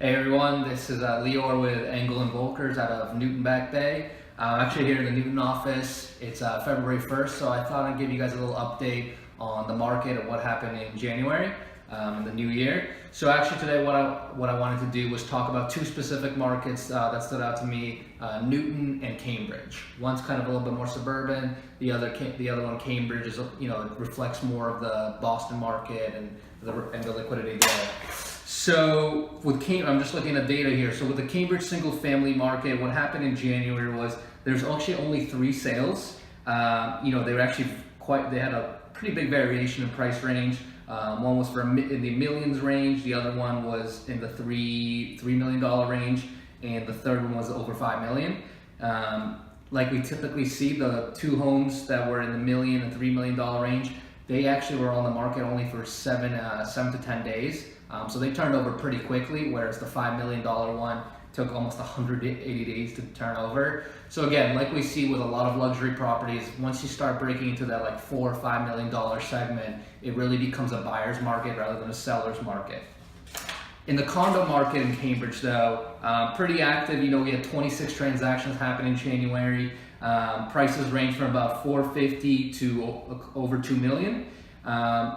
Hey everyone, this is Leor with Engel and Volkers out of Newton Back Bay. I'm actually here in the Newton office. It's February 1st, so I thought I'd give you guys a little update on the market and what happened in January in the new year. So actually today what I wanted to do was talk about two specific markets that stood out to me, Newton and Cambridge. One's kind of a little bit more suburban, the other one, Cambridge, is, reflects more of the Boston market and the liquidity there. So with I'm just looking at data here. So with the Cambridge single family market, what happened in January was there's actually only 3 sales. They were actually they had a pretty big variation in price range. One was in the millions range, the other one was in the $3 million range, and the third one was over $5 million. Like we typically see, the 2 homes that were in the $1 million and $3 million range, they actually were on the market only for 7 to 10 days. So they turned over pretty quickly, whereas the $5 million one took almost 180 days to turn over. So again, like we see with a lot of luxury properties, once you start breaking into that like $4 or $5 million segment, it really becomes a buyer's market rather than a seller's market. In the condo market in Cambridge though, pretty active. We had 26 transactions happen in January. Prices range from about $450 to over $2 million.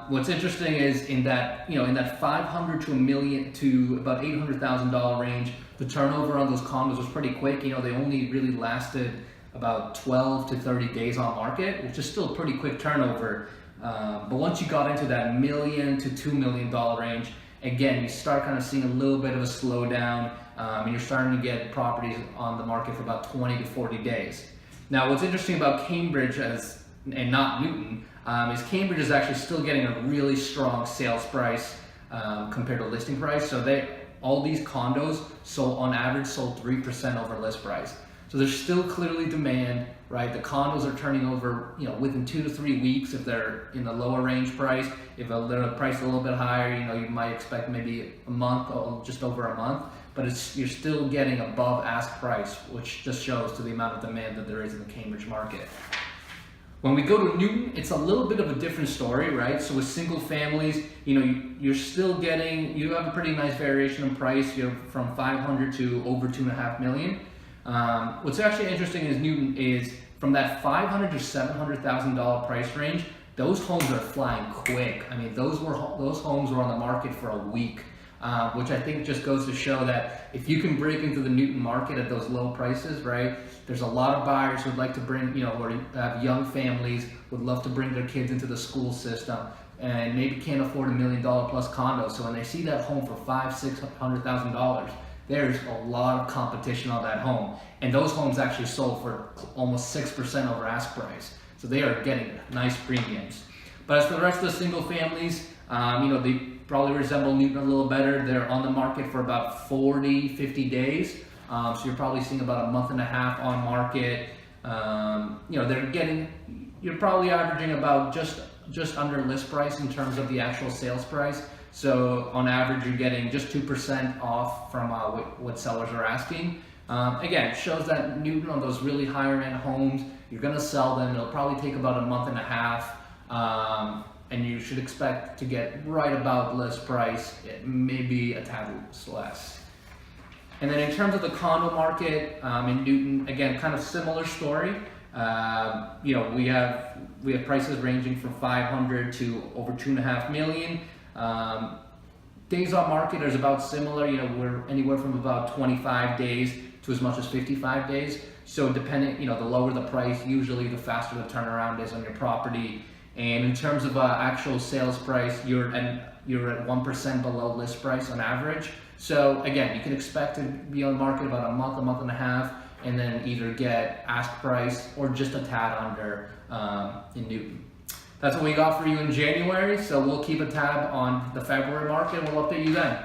What's interesting is in that $500 to $1 million to about $800,000 range, the turnover on those condos was pretty quick. They only really lasted about 12 to 30 days on market, which is still a pretty quick turnover. But once you got into that $1 million to $2 million range, again, you start kind of seeing a little bit of a slowdown, and you're starting to get properties on the market for about 20 to 40 days. Now, what's interesting about Cambridge and not Newton, is Cambridge is actually still getting a really strong sales price compared to listing price. So all these condos on average sold 3% over list price. So there's still clearly demand, right? The condos are turning over, within 2 to 3 weeks if they're in the lower range price. If they're priced a little bit higher, you might expect maybe a month or just over a month. But you're still getting above ask price, which just shows to the amount of demand that there is in the Cambridge market. When we go to Newton, it's a little bit of a different story, right? So with single families, you're still you have a pretty nice variation in price. You're from 500 to over $2.5 million. What's actually interesting is Newton is from that $500,000 to $700,000 price range, those homes are flying quick. I mean, those homes were on the market for a week. Which I think just goes to show that if you can break into the Newton market at those low prices, right? There's a lot of buyers who'd like to bring, or have young families, would love to bring their kids into the school system, and maybe can't afford $1 million plus condos. So when they see that home for $500,000-$600,000, there's a lot of competition on that home, and those homes actually sold for almost 6% over ask price. So they are getting nice premiums. But as for the rest of the single families, they probably resemble Newton a little better. They're on the market for about 40-50 days. So you're probably seeing about a month and a half on market. You're probably averaging about just under list price in terms of the actual sales price. So on average, you're getting just 2% off from what sellers are asking. Again, it shows that Newton, on those really higher end homes, you're gonna sell them. It'll probably take about a month and a half. And you should expect to get right about list price, maybe a tad less. And then in terms of the condo market in Newton, again, kind of similar story. We have prices ranging from 500 to over $2.5 million. Days on market is about similar. We're anywhere from about 25 days to as much as 55 days. So depending, the lower the price, usually the faster the turnaround is on your property. And in terms of actual sales price, you're at 1% below list price on average. So again, you can expect to be on the market about a month and a half, and then either get ask price or just a tad under in Newton. That's what we got for you in January. So we'll keep a tab on the February market, and we'll update you then.